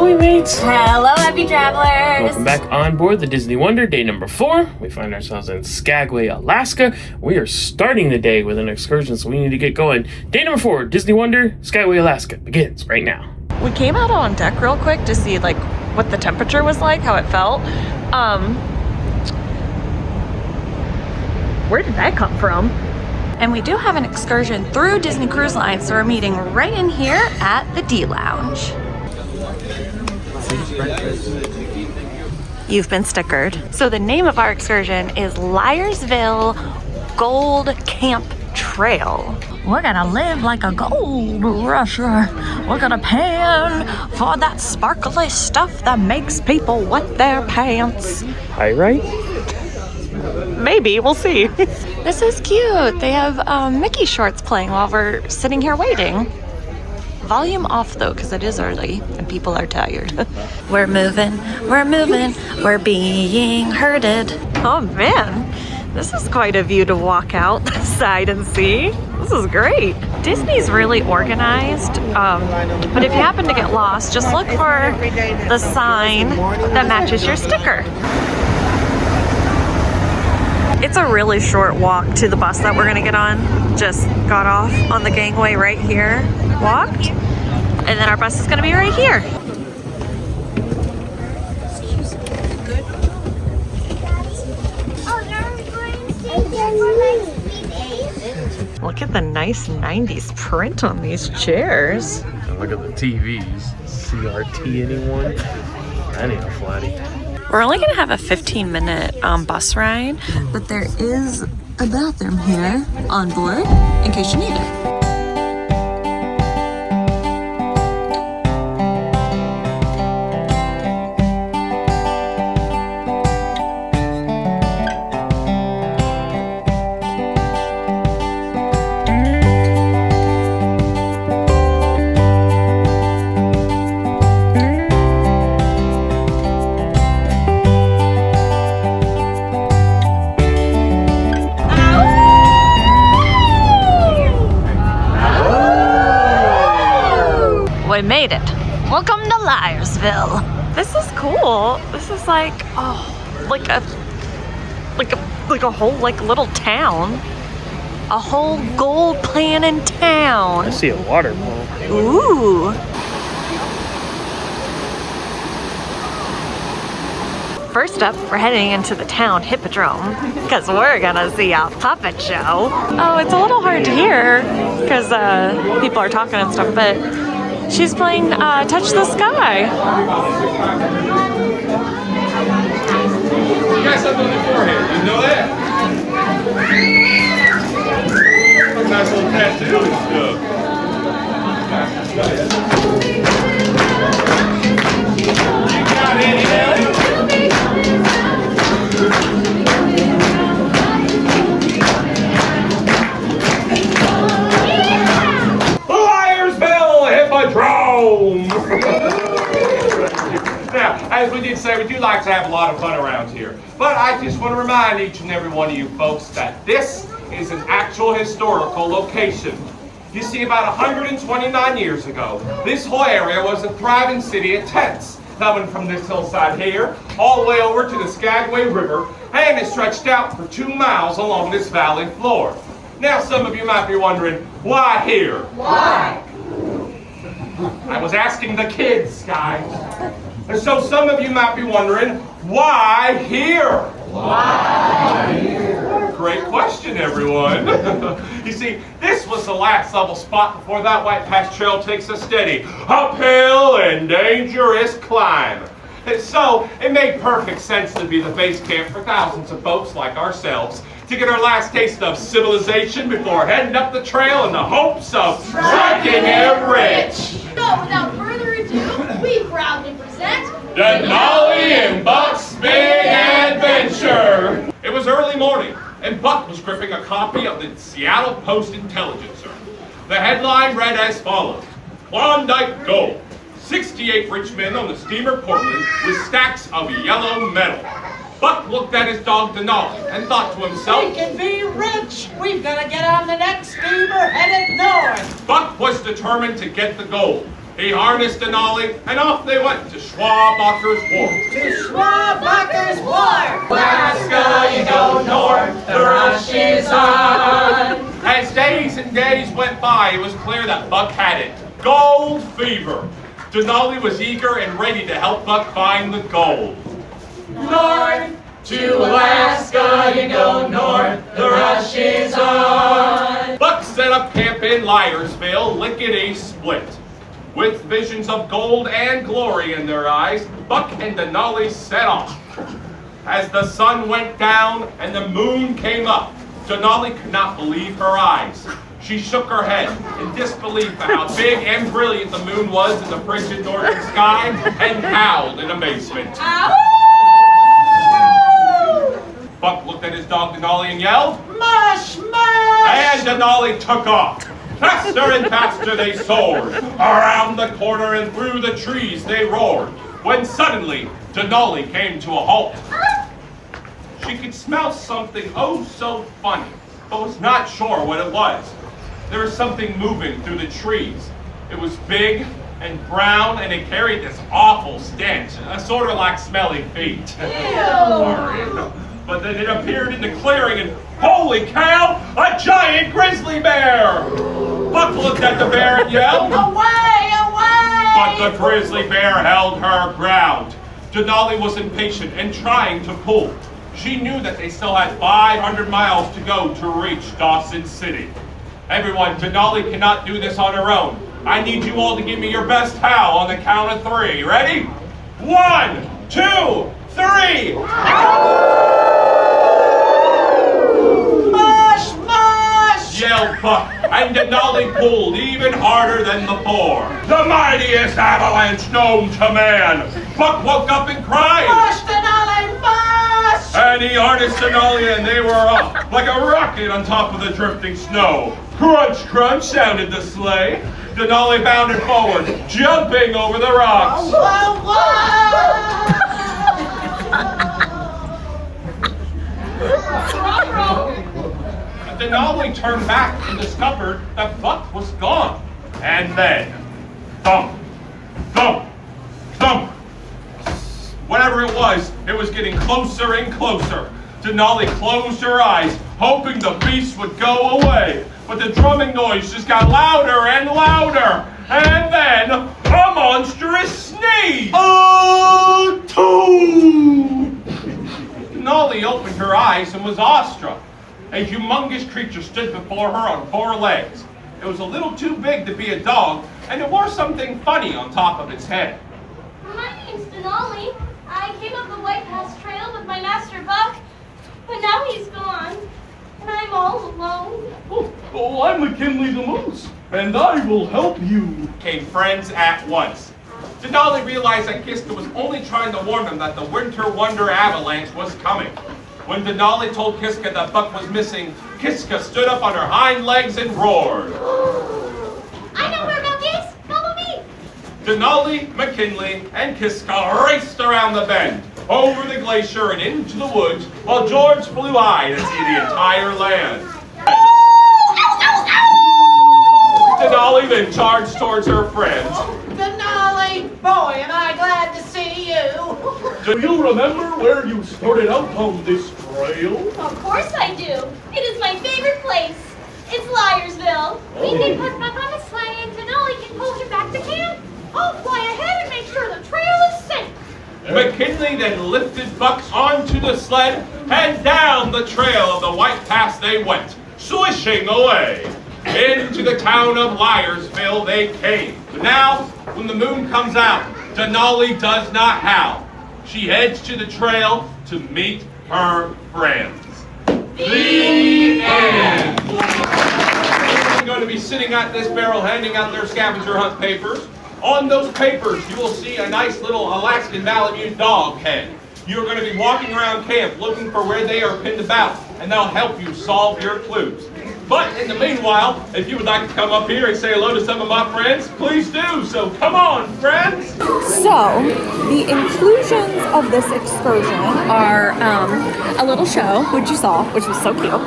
Skagway mates! Hello, happy travelers! Welcome back on board the Disney Wonder, day number 4. We find ourselves in Skagway, Alaska. We are starting the day with an excursion, so we need to get going. Day number 4, Disney Wonder, Skagway, Alaska, begins right now. We came out on deck real quick to see like what the temperature was like, how it felt. Where did that come from? And we do have an excursion through Disney Cruise Line, so we're meeting right in here at the D Lounge. You've been stickered. So the name of our excursion is Liarsville Gold Camp Trail. We're gonna live like a gold rusher. We're gonna pan for that sparkly stuff that makes people wet their pants. Hi, right? Maybe, we'll see. This is cute. They have Mickey shorts playing while we're sitting here waiting. Volume off though, because it is early and people are tired. We're moving, we're being herded. Oh man, this is quite a view to walk outside and see. This is great. Disney's really organized, but if you happen to get lost, just look for the sign that matches your sticker. It's a really short walk to the bus that we're gonna get on. Just got off on the gangway right here, walked, and then our bus is gonna be right here. Look at the nice 90s print on these chairs. And look at the TVs. CRT anyone? That ain't a flatty. We're only gonna have a 15-minute bus ride, but there is a bathroom here on board in case you need it. We made it. Welcome to Liarsville. This is cool. This is like, oh, like a whole like little town. A whole gold planning town. I see a waterfall. Ooh. First up, we're heading into the town hippodrome because we're gonna see a puppet show. Oh, it's a little hard to hear because people are talking and stuff, but she's playing Touch the Sky. You got something on your forehead, you know that? A nice little tattoo and stuff. You got it, Ellie? Now, as we did say, we do like to have a lot of fun around here. But I just want to remind each and every one of you folks that this is an actual historical location. You see, about 129 years ago, this whole area was a thriving city of tents, coming from this hillside here, all the way over to the Skagway River, and it stretched out for 2 miles along this valley floor. Now, some of you might be wondering, why here? Why? I was asking the kids, guys. And so some of you might be wondering, why here? Why here? Great question, everyone. You see, this was the last level spot before that White Pass Trail takes a steady, uphill and dangerous climb. And so it made perfect sense to be the base camp for thousands of folks like ourselves to get our last taste of civilization before heading up the trail in the hopes of striking it rich. So without further ado, we proudly present Denali and Buck's Big Adventure. It was early morning, and Buck was gripping a copy of the Seattle Post-Intelligencer. The headline read as follows: Klondike Gold. 68 rich men on the steamer Portland with stacks of yellow metal. Buck looked at his dog Denali and thought to himself, "We can be rich! We've got to get on the next steamer headed north!" Buck was determined to get the gold. He harnessed Denali, and off they went to Schwabbacher's Wharf. To Schwabbacher's Wharf. Alaska, you go north, the rush is on. As days and days went by, it was clear that Buck had it. Gold fever. Denali was eager and ready to help Buck find the gold. North to Alaska, you go north, the rush is on. Buck set up camp in Liarsville, lickety-split. With visions of gold and glory in their eyes, Buck and Denali set off. As the sun went down and the moon came up, Denali could not believe her eyes. She shook her head in disbelief at how big and brilliant the moon was in the frigid northern sky and howled in amazement. Buck looked at his dog Denali and yelled, Mush, mush! and Denali took off. Faster and faster they soared. Around the corner and through the trees they roared. When suddenly, Denali came to a halt. She could smell something oh so funny, but was not sure what it was. There was something moving through the trees. It was big and brown, and it carried this awful stench, sort of like smelly feet. Sorry. But then it appeared in the clearing, and holy cow, a giant grizzly bear! Buck looked at the bear and yelled, Away, away! but the grizzly bear held her ground. Denali was impatient and trying to pull. She knew that they still had 500 miles to go to reach Dawson City. Everyone, Denali cannot do this on her own. I need you all to give me your best howl on the count of 3. Ready? 1, 2, 3! Mush, mush! Yelled Buck, and Denali pulled even harder than before. The mightiest avalanche known to man! Buck woke up and cried! Mush, Denali, mush! And he harnessed Denali and they were off like a rocket on top of the drifting snow. Crunch, crunch sounded the sleigh. Denali bounded forward, jumping over the rocks. Whoa, whoa! Denali turned back and discovered that Buck was gone. And then, thump, thump, thump. Whatever it was getting closer and closer. Denali closed her eyes, hoping the beast would go away. But the drumming noise just got louder and louder. And then, a monstrous sneeze! Denali opened her eyes and was awestruck. A humongous creature stood before her on 4 legs. It was a little too big to be a dog, and it wore something funny on top of its head. My name's Denali. I came up the White Pass Trail with my master Buck, but now he's gone, and I'm all alone. Oh, I'm McKinley the Moose, and I will help you. Came friends at once. Denali realized that Kiska was only trying to warn them that the Winter Wonder avalanche was coming. When Denali told Kiska that Buck was missing, Kiska stood up on her hind legs and roared. I know where Buck is. Follow me. Denali, McKinley, and Kiska raced around the bend, over the glacier and into the woods, while George flew-eyed to see the entire land. Denali then charged towards her friends. Denali, boy, am I glad to see you. Do you remember where you started out on this trail? Of course I do. It is my favorite place. It's Liarsville. We can put Buck on a sleigh and Denali can pull him back to camp. I'll fly ahead and make sure the trail is safe. McKinley then lifted Buck onto the sled, and down the trail of the White Pass they went, swishing away. Into the town of Liarsville they came. But now, when the moon comes out, Denali does not howl. She heads to the trail to meet her friends. The end. We're going to be sitting at this barrel handing out their scavenger hunt papers. On those papers, you will see a nice little Alaskan Malamute dog head. You're going to be walking around camp looking for where they are pinned about, and they'll help you solve your clues. But in the meanwhile, if you would like to come up here and say hello to some of my friends, please do. So come on, friends. So, the inclusions of this excursion are a little show, which you saw, which was so cute.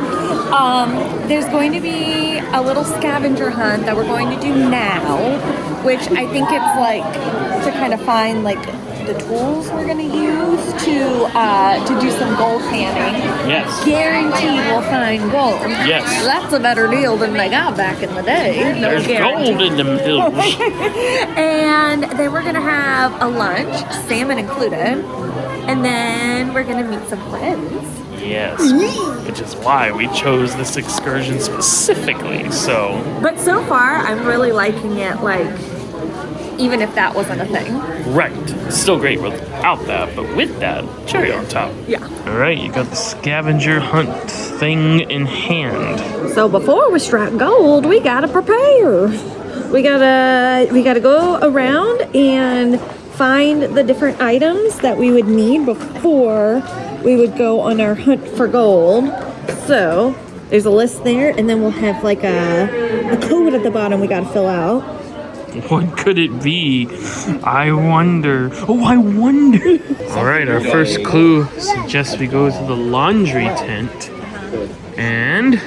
There's going to be a little scavenger hunt that we're going to do now, which I think it's like to kind of find like the tools we're going to use to do some gold panning. Yes. Guaranteed we'll find gold. Yes. That's a better deal than they got back in the day. No There's guarantee. gold in them hills. And then we're gonna have a lunch, salmon included, and then we're gonna meet some friends. Yes. Which is why we chose this excursion specifically. So. But so far, I'm really liking it. Like, even if that wasn't a thing. Right. Still great without that, but with that, cherry on top. Yeah. All right, you got the scavenger hunt thing in hand. So before we strike gold, we gotta prepare. We gotta go around and find the different items that we would need before we would go on our hunt for gold. So there's a list there, and then we'll have like a code at the bottom we gotta fill out. What could it be? I wonder. Oh, I wonder. All right, our first clue suggests we go to the laundry tent. And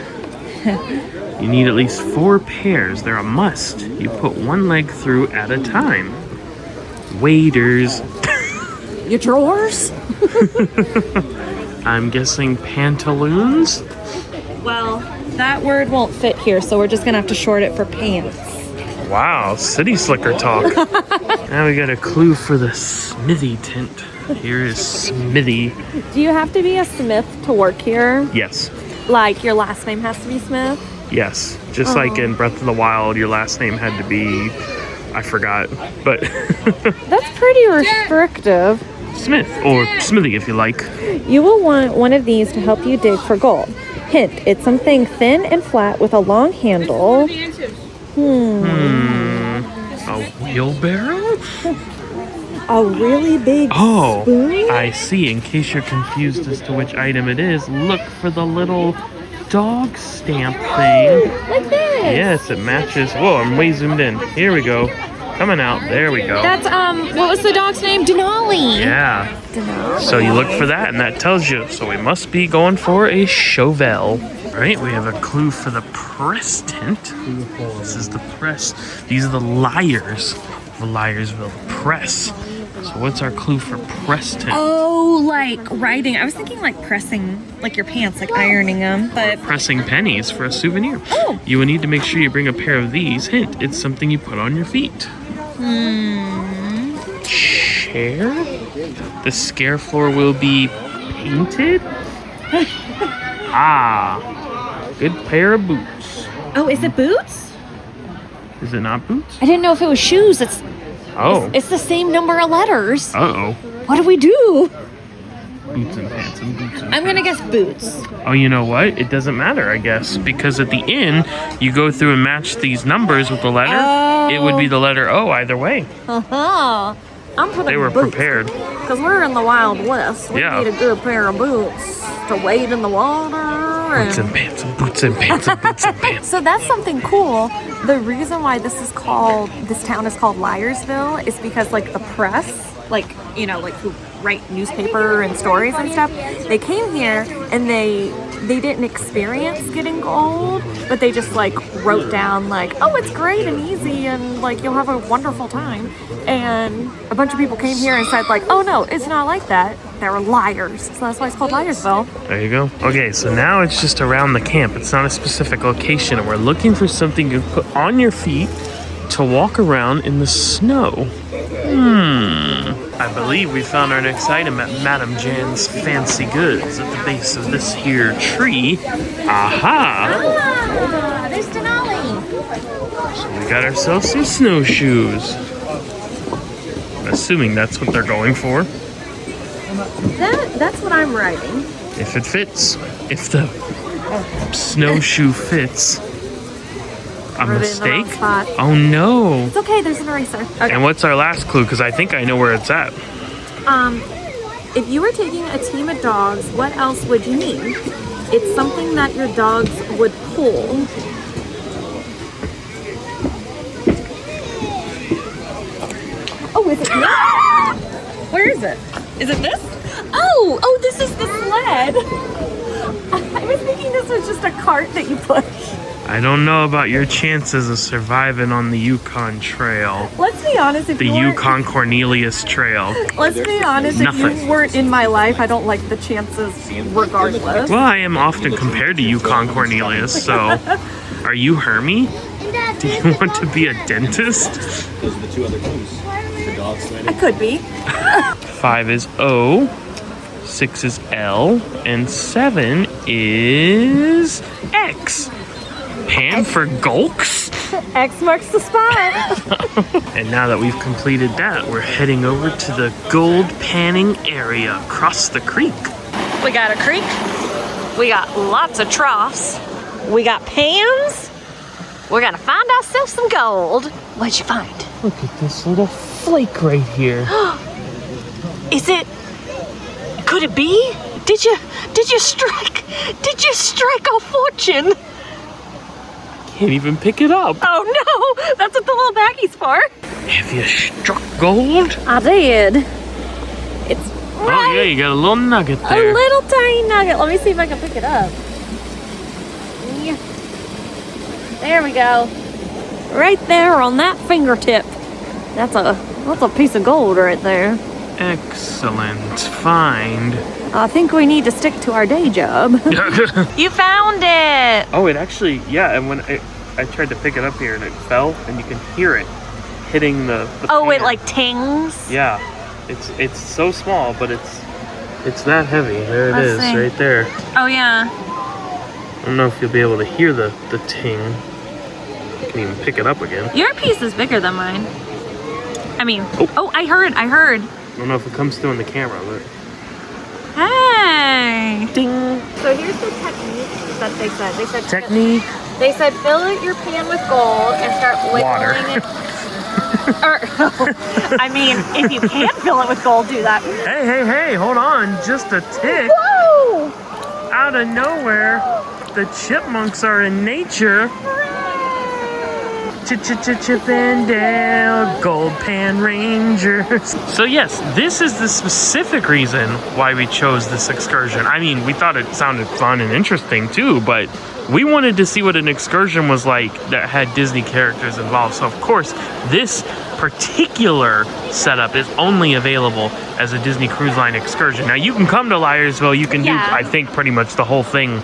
you need at least 4 pairs. They're a must. You put one leg through at a time. Waders. Your drawers? I'm guessing pantaloons? Well, that word won't fit here, so we're just gonna have to short it for pants. Wow, city slicker talk. Now we got a clue for the smithy tent. Here is Smithy. Do you have to be a Smith to work here? Yes. Like your last name has to be Smith? Yes. Just like in Breath of the Wild, your last name had to be, I forgot, but That's pretty restrictive. Smith or Smithy if you like. You will want one of these to help you dig for gold. Hint, it's something thin and flat with a long handle. A wheelbarrow? A really big spoon? I see. In case you're confused as to which item it is, look for the little dog stamp thing. Like this. Yes, it matches. Whoa, I'm way zoomed in. Here we go. Coming out. There we go. That's, what was the dog's name? Denali. Yeah. Denali. So you look for that, and that tells you. So we must be going for a Chauvel. All right, we have a clue for the press tent. This is the press. These are the liars of Liarsville press. So what's our clue for press tent? Oh, like writing. I was thinking like pressing, like your pants, like ironing them, but... Pressing pennies for a souvenir. Oh. You will need to make sure you bring a pair of these. Hint, it's something you put on your feet. Chair? The scare floor will be painted? Good pair of boots. Oh, is it boots? Is it not boots? I didn't know if it was shoes. It's the same number of letters. Uh-oh. What do we do? Boots and pants and boots and I'm gonna guess boots. Oh, you know what? It doesn't matter, I guess, because at the end, you go through and match these numbers with the letter. Oh. It would be the letter O either way. Uh-huh. I'm putting They were boots. prepared. Because we're in the Wild West. We Yeah. need a good pair of boots to wade in the water. Boots and pants and boots and pants and boots and pants. So that's something cool. The reason why this town is called Liarsville is because like the press, like, you know, like who write newspaper and stories and stuff, they came here and they didn't experience getting gold, but they just like wrote down like, oh, it's great and easy and like you'll have a wonderful time. And a bunch of people came here and said like, oh no, it's not like that. They were liars. So that's why it's called Liarsville. There you go. Okay, so now it's just around the camp. It's not a specific location, and we're looking for something you put on your feet to walk around in the snow. I believe we found our next item at Madame Jan's Fancy Goods at the base of this here tree. Aha! Ah, there's Denali. So we got ourselves some snowshoes. I'm assuming that's what they're going for. That's what I'm writing. If it fits. If the snowshoe fits. A Wrote it in the wrong mistake? spot. Oh no. It's okay, there's an eraser. Okay. And what's our last clue? Because I think I know where it's at. If you were taking a team of dogs, what else would you need? It's something that your dogs would pull. Oh, is it this? Where is it? Is it this? Oh, this is the sled. I was thinking this was just a cart that you push. I don't know about your chances of surviving on the Yukon Trail. Let's be honest, if The you weren't, Yukon Cornelius Trail. let's be honest, if you weren't in my life, I don't like the chances regardless. Well, I am often compared to Yukon Cornelius, so are you Hermie? Do you want to be a dentist? Those are the two other clues. The dog sled. I could be. 5 is O, 6 is L, and 7 is X. Pan for gulks? X marks the spot. And now that we've completed that, we're heading over to the gold panning area across the creek. We got a creek. We got lots of troughs. We got pans. We're gonna find ourselves some gold. What'd you find? Look at this little flake right here. Is it? Could it be? Did you strike a fortune? Can't even pick it up. Oh no, that's what the little baggie's for. Have you struck gold? I did. It's right. Oh yeah, you got a little nugget A there. little tiny nugget. Let me see if I can pick it up. Yeah. There we go. Right there on that fingertip. That's a piece of gold right there. Excellent find. I think we need to stick to our day job. You found it. Oh, it actually, yeah, and when I tried to pick it up here and it fell, and you can hear it hitting the Oh, pan. it like tings. Yeah, it's so small, but it's that heavy. There it is, Let's see. right there. Oh yeah. I don't know if you'll be able to hear the ting. You can even pick it up again. Your piece is bigger than mine. I mean, Oh. I heard. I don't know if it comes through in the camera, but Hey. ding. So here's the technique that they said. They said Technique. They said fill your pan with gold and start Water. wiggling it. I mean, if you can fill it with gold, do that. Hey, hold on, just a tick. Whoa! Out of nowhere, the chipmunks are in nature. Chip and Dale, Gold Pan Rangers. So yes, this is the specific reason why we chose this excursion. I mean, we thought it sounded fun and interesting too, but we wanted to see what an excursion was like that had Disney characters involved. So of course, this particular setup is only available as a Disney Cruise Line excursion. Now you can come to Liarsville, you can do, I think, pretty much the whole thing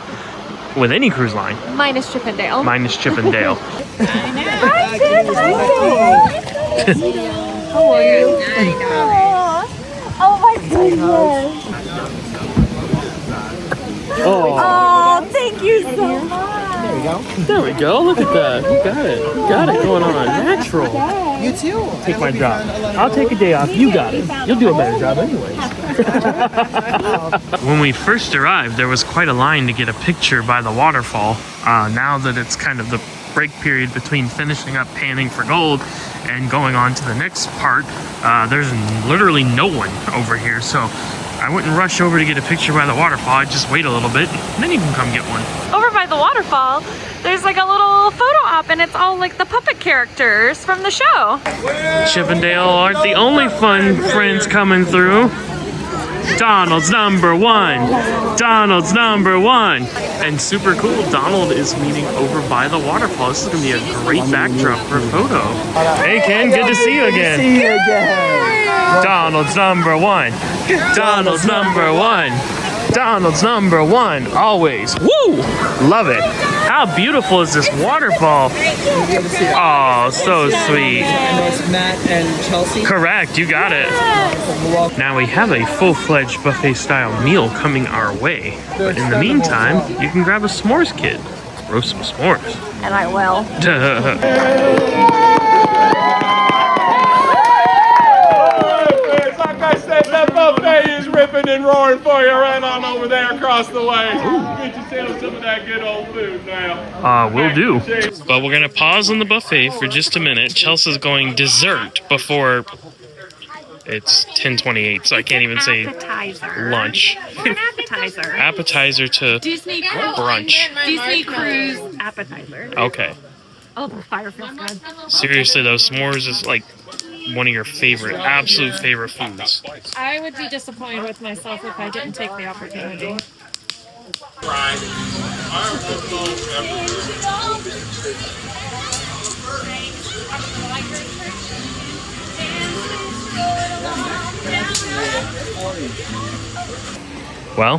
with any cruise line. Minus Chip and Dale. Minus Chip and Dale. Hi, Sid. How are you? Oh my goodness. Oh, thank you so much. There we go. Look at that. You got it. You got it going on. Natural. You too. Take my job. I'll take a day off. You got it. You'll do a better job anyways. When we first arrived, there was quite a line to get a picture by the waterfall. Now that it's kind of the break period between finishing up panning for gold and going on to the next part, there's literally no one over here. So I wouldn't rush over to get a picture by the waterfall. I'd just wait a little bit, and then you can come get one. Over by the waterfall, there's like a little photo op, and it's all like the puppet characters from the show. Chip and Dale aren't the only fun friends coming through. Donald's number one. Donald's number one. And super cool, Donald is meeting over by the waterfall. This is gonna be a great backdrop for a photo. Hey Ken, good to see you again. See you again. Donald's number one. Donald's number one. Donald's number one, always. Woo! Love it. How beautiful is this waterfall? Oh, so sweet. And that's Matt and Chelsy. Correct, you got it. Now we have a full-fledged buffet-style meal coming our way. But in the meantime, you can grab a s'mores kit. Roast some s'mores. And I will. Like I said, that buffet is ripping and roaring for you right on over there across the way. Get yourself some of that good old food now. Will do. But we're gonna pause on the buffet for just a minute. Chelsea's going dessert before It's 10:28, so I can't even say Appetizer. lunch. An appetizer. Appetizer to Disney brunch. Disney cruise appetizer. Okay. Oh, the fire feels good. Seriously though, s'mores is like one of your absolute favorite foods. I would be disappointed with myself if I didn't take the opportunity. Well,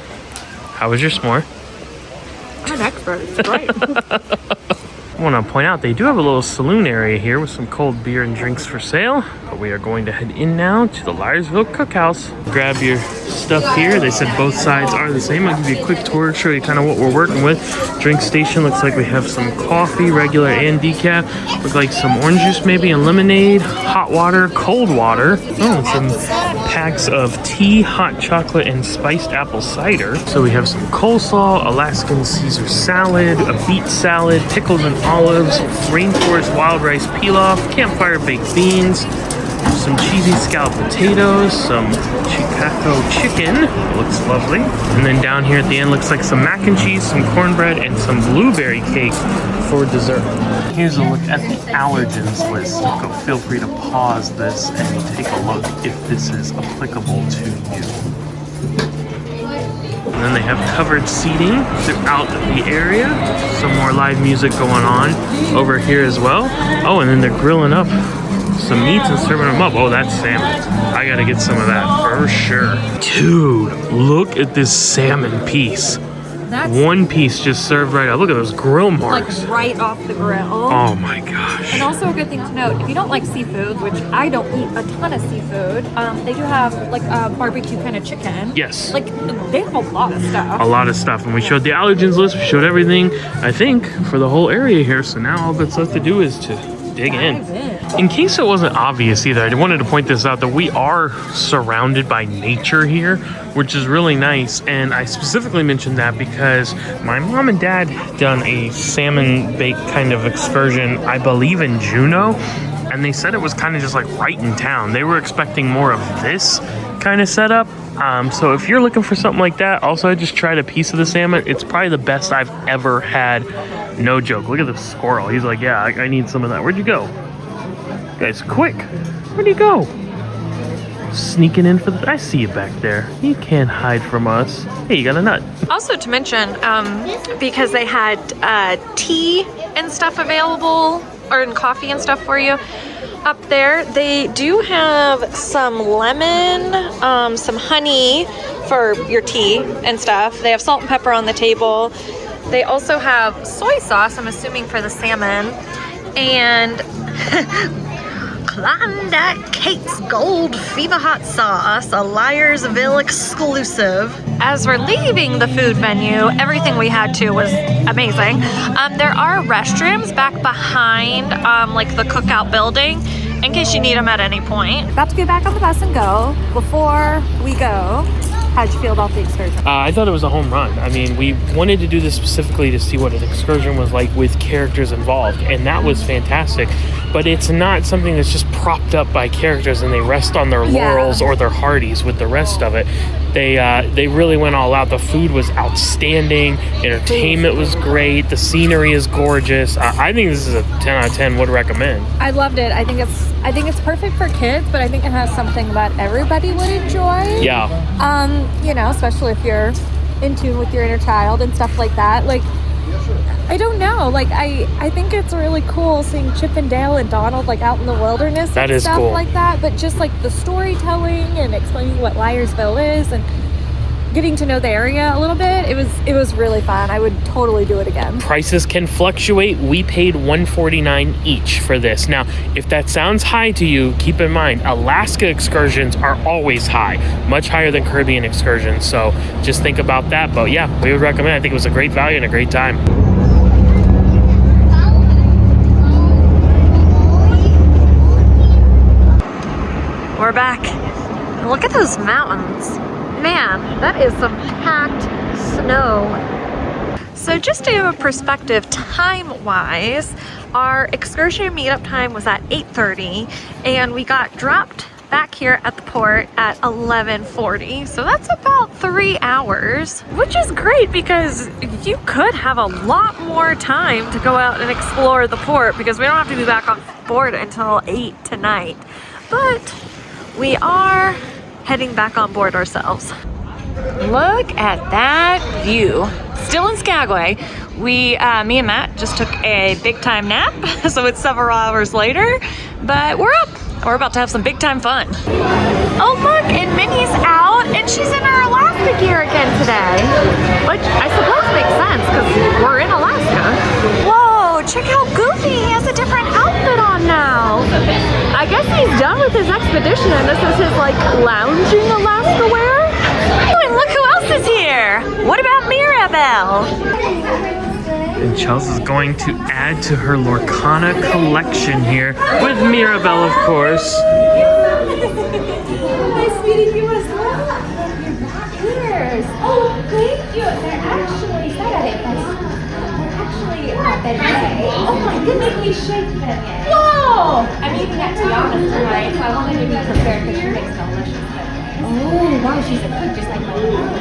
how was your s'more? I'm an expert. It's great. I want to point out they do have a little saloon area here with some cold beer and drinks for sale, but we are going to head in now to the Liarsville Cookhouse. Grab your stuff here. They said both sides are the same. I'll give you a quick tour, show you kind of what we're working with. Drink station looks like we have some coffee, regular and decaf. Look like some orange juice maybe and lemonade, hot water, cold water. Oh, some packs of tea, hot chocolate, and spiced apple cider. So we have some coleslaw, Alaskan Caesar salad, a beet salad, pickles and olives, rainforest wild rice pilaf, campfire baked beans, some cheesy scalloped potatoes, some Chicago chicken, looks lovely. And then down here at the end looks like some mac and cheese, some cornbread, and some blueberry cake for dessert. Here's a look at the allergens list. Go feel free to pause this and take a look if this is applicable to you. And then they have covered seating throughout the area. Some more live music going on over here as well. Oh, and then they're grilling up some meats and serving them up. Oh, that's salmon. I gotta get some of that for sure. Dude, look at this salmon piece. That's one piece just served right up. Look at those grill marks. like right off the grill. Oh my gosh. And also a good thing to note, if you don't like seafood, which I don't eat a ton of seafood, they do have like a barbecue kind of chicken. Yes. Like they have a lot of stuff. A lot of stuff. And we showed the allergens list. We showed everything, I think, for the whole area here. So now all that's left to do is to dig in. In case it wasn't obvious either, I wanted to point this out that we are surrounded by nature here, which is really nice. And I specifically mentioned that because my mom and dad done a salmon bake kind of excursion, I believe in Juneau, and they said it was kind of just like right in town. They were expecting more of this kind of setup. So if you're looking for something like that, also I just tried a piece of the salmon. It's probably the best I've ever had. No joke. Look at the squirrel. He's like, yeah, I need some of that. Where'd you go? Guys, quick. Where'd you go? Sneaking in for the... I see you back there. You can't hide from us. Hey, you got a nut. Also to mention, because they had tea and stuff available, or coffee and stuff for you up there, they do have some lemon, some honey for your tea and stuff. They have salt and pepper on the table. They also have soy sauce, I'm assuming for the salmon, and Klondike Kate's Gold Fever Hot Sauce, a Liarsville exclusive. As we're leaving the food venue, everything we had to was amazing. There are restrooms back behind like the cookout building in case you need them at any point. About to get back on the bus and go. Before we go, how'd you feel about the excursion? I thought it was a home run. I mean, we wanted to do this specifically to see what an excursion was like with characters involved, and that was fantastic. But it's not something that's just propped up by characters and they rest on their laurels or their Hardee's with the rest of it. They really went all out. The food was outstanding. Entertainment was great. The scenery is gorgeous. I think this is a 10 out of 10. Would recommend. I loved it. I think it's perfect for kids, but I think it has something that everybody would enjoy. Yeah. You know, especially if you're in tune with your inner child and stuff like that. Like, I don't know. Like, I think it's really cool seeing Chip and Dale and Donald like out in the wilderness and stuff like that. But just like the storytelling and explaining what Liarsville is and getting to know the area a little bit, it was really fun. I would totally do it again. Prices can fluctuate. We paid $149 each for this. Now, if that sounds high to you, keep in mind Alaska excursions are always high, much higher than Caribbean excursions. So just think about that. But yeah, we would recommend. I think it was a great value and a great time. We're back. Look at those mountains. Man, that is some packed snow. So just to give a perspective time-wise, our excursion meetup time was at 8:30 and we got dropped back here at the port at 11:40. So that's about 3 hours, which is great because you could have a lot more time to go out and explore the port because we don't have to be back on board until 8 tonight. But we are heading back on board ourselves. Look at that view. Still in Skagway. Me and Matt just took a big time nap, so it's several hours later, but we're up. We're about to have some big time fun. Oh look, and Minnie's out, and she's in her Alaska gear again today. Which I suppose makes sense, because we're in Alaska. Whoa, check how goofy, he has a different outfit on now. I guess he's done with his expedition, and this is his, like, lounging Alaska wear. Oh, and look who else is here. What about Mirabelle? And Chelsy's going to add to her Lorcana collection here with Mirabelle, of course. My sweetie, you must love your rat ears. Oh, thank you. They're actually, beignet. Oh my goodness, we shake beignet. Whoa! I'm eating at Tiana's tonight, so I wanted to be prepared because she makes delicious beignet. Oh, wow, she's a cook just like my mom.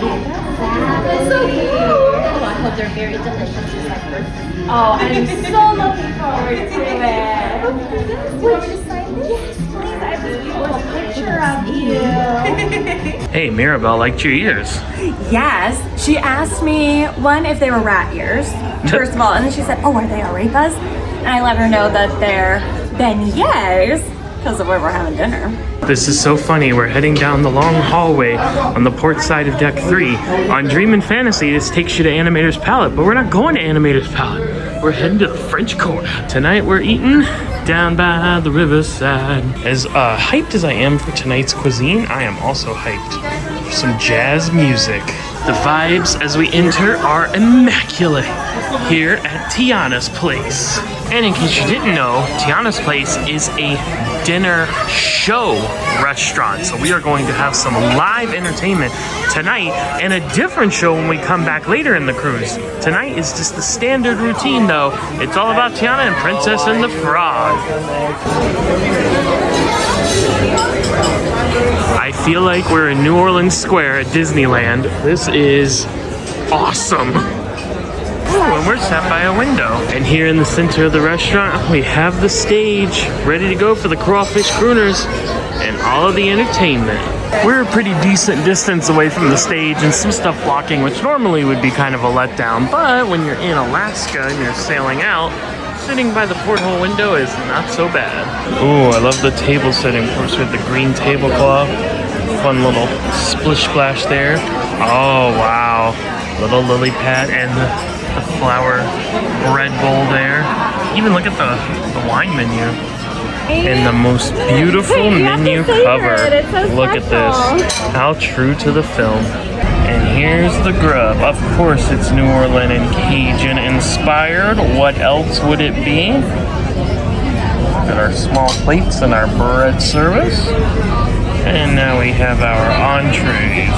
That's so cute. Oh, I hope they're very delicious just like hers. Oh, I'm so looking forward to it. Would you sign this? Yes, please. I have this beautiful picture of you. Hey, Mirabelle liked your ears. Yes. She asked me, one, if they were rat ears, first of all, and then she said, oh, are they arepas? And I let her know that they're beignets because of where we're having dinner. This is so funny. We're heading down the long hallway on the port side of Deck 3. On Dream and Fantasy, this takes you to Animator's Palette, but we're not going to Animator's Palette. We're heading to the French Quarter. Tonight we're eating down by the riverside. As hyped as I am for tonight's cuisine, I am also hyped for some jazz music. The vibes as we enter are immaculate here at Tiana's place. And in case you didn't know, Tiana's place is a dinner show restaurant. So we are going to have some live entertainment tonight and a different show when we come back later in the cruise. Tonight is just the standard routine though. It's all about Tiana and Princess and the Frog. I feel like we're in New Orleans Square at Disneyland. This is awesome. Ooh, and we're sat by a window. And here in the center of the restaurant, we have the stage ready to go for the crawfish crooners and all of the entertainment. We're a pretty decent distance away from the stage and some stuff blocking, which normally would be kind of a letdown. But when you're in Alaska and you're sailing out, sitting by the porthole window is not so bad. Ooh, I love the table setting. Of course, with the green tablecloth. Fun little splish splash there. Oh, wow. Little lily pad and the flower bread bowl there. Even look at the wine menu. And the most beautiful menu cover. Look at this. How true to the film. And here's the grub. Of course it's New Orleans and Cajun inspired. What else would it be? Look at our small plates and our bread service. And now we have our entrees.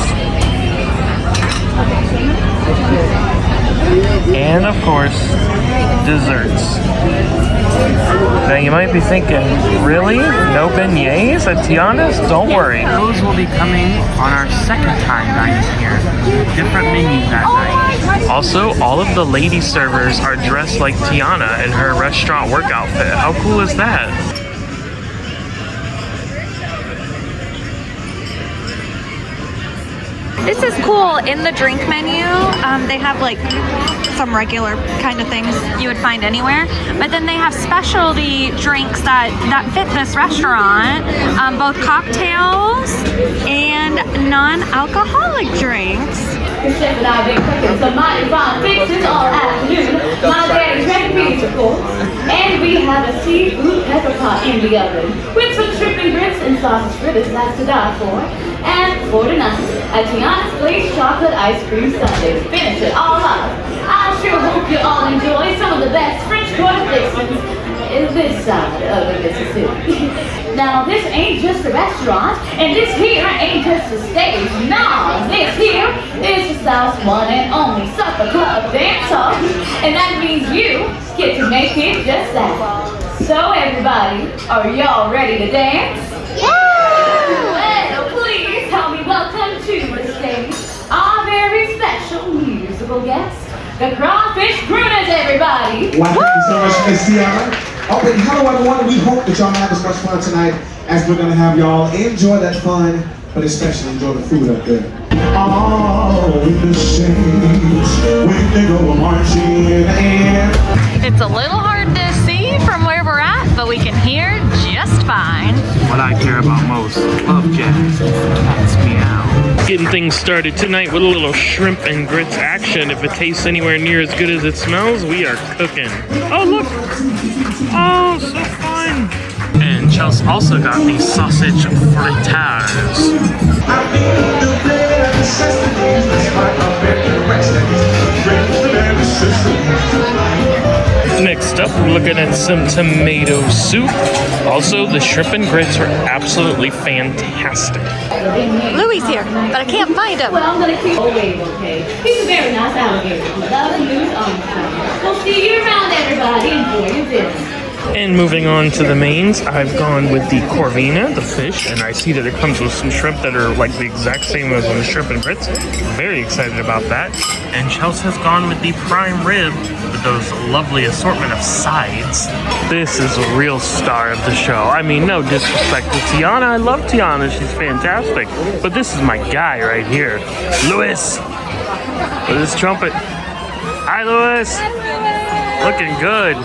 And of course, desserts. Now you might be thinking, really? No beignets at Tiana's? Don't worry. Those will be coming on our second time dining here. Different menus that night. Also, all of the lady servers are dressed like Tiana in her restaurant work outfit. How cool is that? This is cool. In the drink menu, they have like some regular kind of things you would find anywhere, but then they have specialty drinks that fit this restaurant, both cocktails and non-alcoholic drinks. The chef and I have been cooking some mighty fine fixes all afternoon. My daddy's recipes, of course. And we have a seafood pepper pot in the oven with some shrimp and grits and sausage fritters that's to die for. And for tonight, a Tiana's Glazed Chocolate Ice Cream Sundae to finish it all off. I sure hope you all enjoy some of the best French Quarter fixings this side of the Mississippi. Now, this ain't just a restaurant, and this here ain't just a stage. No, this here is the South's one and only supper club dance hall, and that means you get to make it just that. So, everybody, are y'all ready to dance? Yeah! the crawfish crunas, everybody. Well, thank you so much, Miss Tiana. Oh, but hello, everyone. We hope that y'all have as much fun tonight as we're gonna have y'all. Enjoy that fun, but especially enjoy the food up there. All in the shades when they go marching in. It's a little hard to see from where we're at, but we can hear just fine. What I care about most, love jazz, cats meow. Getting things started tonight with a little shrimp and grits action. If it tastes anywhere near as good as it smells, we are cooking. Oh, look. Oh, so fun. And Chelsy also got these sausage fritters. Next up, we're looking at some tomato soup. Also, the shrimp and grits are absolutely fantastic. Louie's here, but I can't find him. Well, I'm gonna keep okay. He's a very nice alligator. Love and lose on time. We'll see you around, everybody. Enjoy your dinner. And moving on to the mains, I've gone with the corvina, the fish, and I see that it comes with some shrimp that are like the exact same as the shrimp and grits. Very excited about that. And Chelsy has gone with the prime rib with those lovely assortment of sides. This is a real star of the show. I mean, no disrespect to Tiana. I love Tiana. She's fantastic. But this is my guy right here. Louis. With his trumpet. Hi, Louis. Looking good.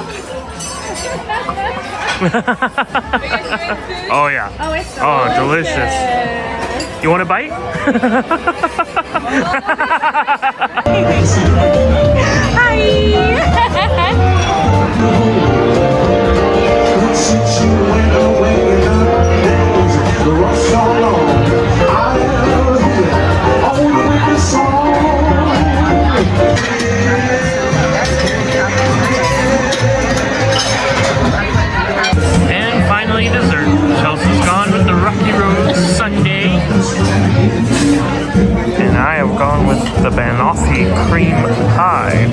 Oh yeah. Oh, it's delicious. Oh, delicious. You want a bite? Hi. And finally, dessert. Chelsy's gone with the Rocky Road Sundae. And I have gone with the banoffee cream pie.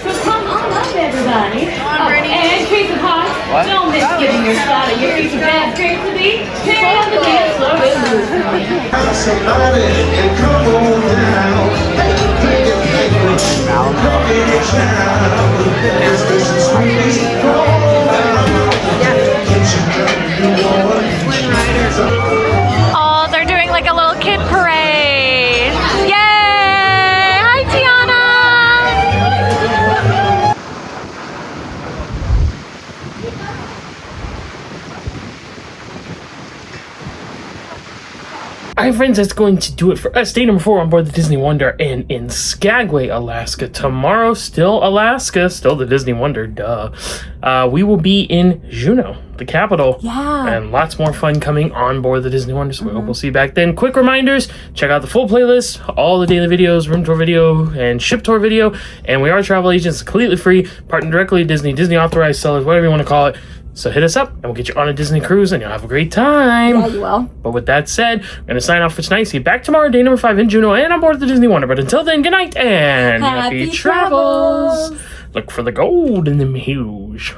So come on up, everybody. And treat the heart. Don't miss giving your shot of your piece of bad grape to me. Take on the dance floor with Louie. Somebody and come on down. Oh, they're doing like a little kid parade. Yay! Hi, Tiana! Alright friends, that's going to do it for us. Day number 4 on board the Disney Wonder and in Skagway, Alaska. Tomorrow, still Alaska, still the Disney Wonder, duh. We will be in Juneau, the capital. Yeah. And lots more fun coming on board the Disney Wonder, so we hope we'll see you back then. Quick reminders, check out the full playlist, all the daily videos, room tour video, and ship tour video. And we are travel agents, completely free, partner directly with Disney, Disney authorized sellers, whatever you want to call it. So hit us up and we'll get you on a Disney cruise and you'll have a great time. Yeah, you will. But with that said, I'm going to sign off for tonight. See you back tomorrow, day number 5 in Juneau and on board the Disney Wonder. But until then, good night and Happy happy travels. Look for the gold in the huge.